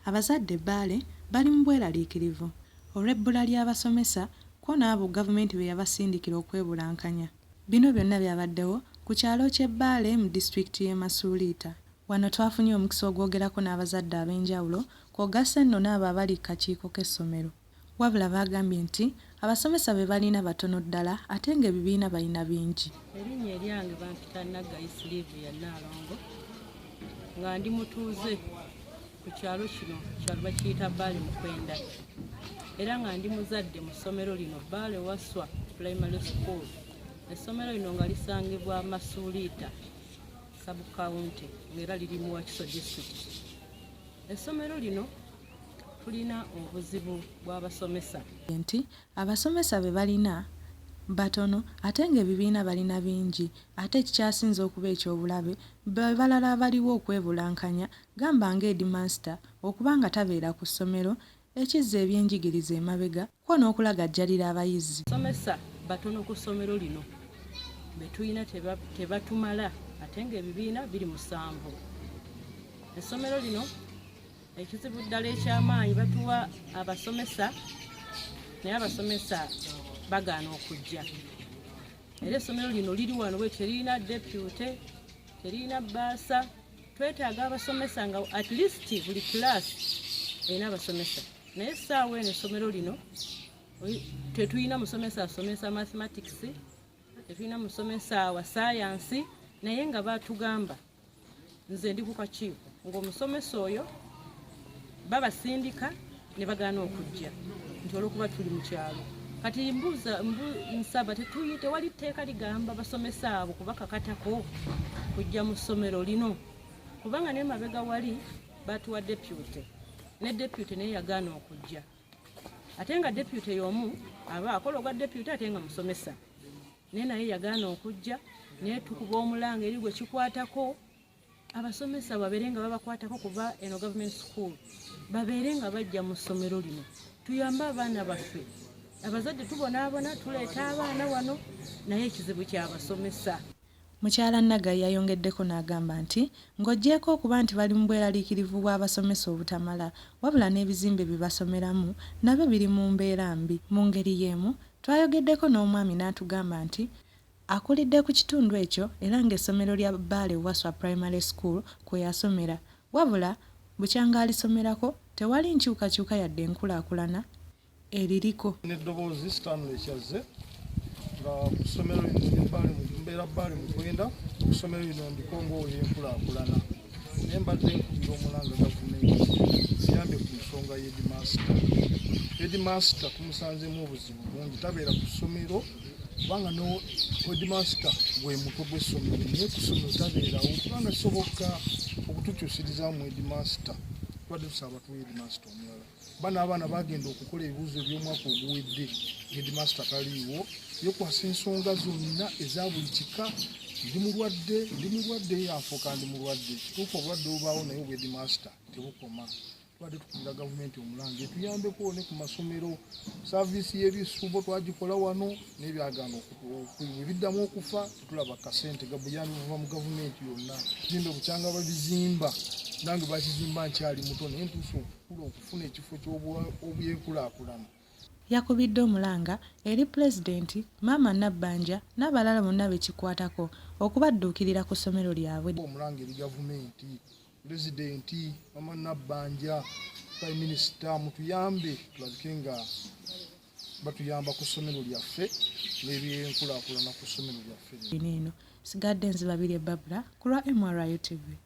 Abazadde Ebbale bali mu bweraliikirivu olw'ebbula ly'abasomesa kwo n'abo gavumenti bwe yabasindikira okwebulankanya. Bino byonna byabaddewo ku kyalo ky'Ebbale mu disitulikiti y'e Masuuliita. Wano twafunye omukisa ogwogerako n'abazadde ab'enjawulo kw'ogassa nno n'abo abali ku kakiiko k'essomero. Wabula baagambye nti abasomesa be balina batono ddala ate ng'ebibiina balina bingi. Erinnya eryange bampita Naggayi Silivia Nnaalongo nga ndi mutuuze ku kyalo kino kyalo bakiyita Bbale Mukwenda era nga ndi muzadde mu ssomero lino Bbale Waswa Primary School. Essomero lino nga lisangibwa Masuuliita Sub-County ng'era liri mu Wakiso District. Essomero lino tulina obuzibu bw'abasomesa nti abasomesa be balina batono ate ng'ebibiina balina bingi ate ekikyasinze okuba ekyobulabe be balala abaliwo okwebulankanya gamba ng'Headmaster okuba nga tabeera ku ssomero ekizza ebyenjigiriza emabega kwo n'okulagajjalira abayizi. Abasomesa batono ku ssomero lino be tulina tebatumala ate ng'ebibiina biri 7. Essomero lino ekizibu ddala eky'amaanyi batuwa abasomesa naye abasomesa bagaana okujja. Era essomero lino liri wano bwe terina deputy, terina bbaasa. Twetaaga abasomesa nga at least buli class erina abasomesa. Naye essaawa eno essomero lino tetulina musomesa asomesa mathematics, tetulina musomesa wa science, naye nga batugamba nze ndi ku kakiiko ng'omusomesa oyo babasindika ne bagaana okujja nti olw'okuba tuli mu kyalo. Kati nsaba tewali tteeka ligamba basomesa abo kubakakatako kujja mu ssomero lino kubanga ne mabega wali batuwa deputy ne deputy naye yagaana okujja ate nga deputy y'omu aba akola ogwa deputy ate nga musomesa naye yagaana okujja naye tukuba omulanga eri gwe kikwatako abasomesa babeere nga babakwatako kuba eno government school babeere nga bajja mu ssomero lino tuyambe abaana baffe. Abazadde tubonaabona tuleeta abaana wano naye ekizibu ky'abasomesa. Mukyala Naggayi yayongeddeko n'agamba nti ng'oggyeko okuba nti bali mu bweraliikirivu bw'abasomesa obutamala wabula n'ebizimbe bye basomeramu nabyo biri mu mbeera mbi. Mu ngeri y'emu twayogeddeko n'omwami n'atugamba nti akulidde ku kitundu ekyo era ng'essomero lya Bbale Waswa Primary School kwe yasomera wabula bukyanga alisomerako tewali nkyukakyuka yadde enkulaakulana eririko. N'eddoboozi Stanley Kyazze nga ku ssomero lino Bbale mbeera Bbale Mukwenda ku ssomero lino ndiko ng'olyenkulaakulana naye mbadde nkubira omulanga gavumenti siyambye ku nsonga Headmaster tumusanzemu obuzibu bungi tabeera ku ssomero kubanga no Headmaster gwe mutwe gw'essomero naye ku ssomero tabeerawo kubanga kisoboka okutukyusirizaamu Headmaster tubadde tusaba tuwa Headmaster omulala. Bano abaana bagenda okukola ebibuuzo by'omwaka oguwedde Headmaster taliiwo yekwasa ensonga zonna eza buli kika. Ndi mulwadde yafuuka ndi mulwadde kituufu obulwadde bubaawo naye obwa Headmaster tebukoma. Tubadde tukubira gavumenti omulanga etuyambeko ne ku masomero saaviisi y'ebisuubo twagikola wano n'ebyagaana ebiddamu okufa tetulaba kasente gabuyambi buva mu gavumenti yonna. Bizimbe bukyanga babizimba nange bakizimba nkyali muto naye ntuuse okukula okufuna ekifo ky'obyenkulaakulana. Yakubidde omulanga eri Pulezidenti Maama Nabbanja n'abalala bonna bekikwatako okubadduukirira ku ssomero lyabwe. Omulanga eri gavumenti, Pulezidenti, Maama Nabbanja, Prime Minister mutuyambe tulabike nga batuyamba ku ssomero lyaffe n'ebyenkulaakulana ku ssomero lyaffe. Sigadde nzibabire Babula ku lwa MRU TV.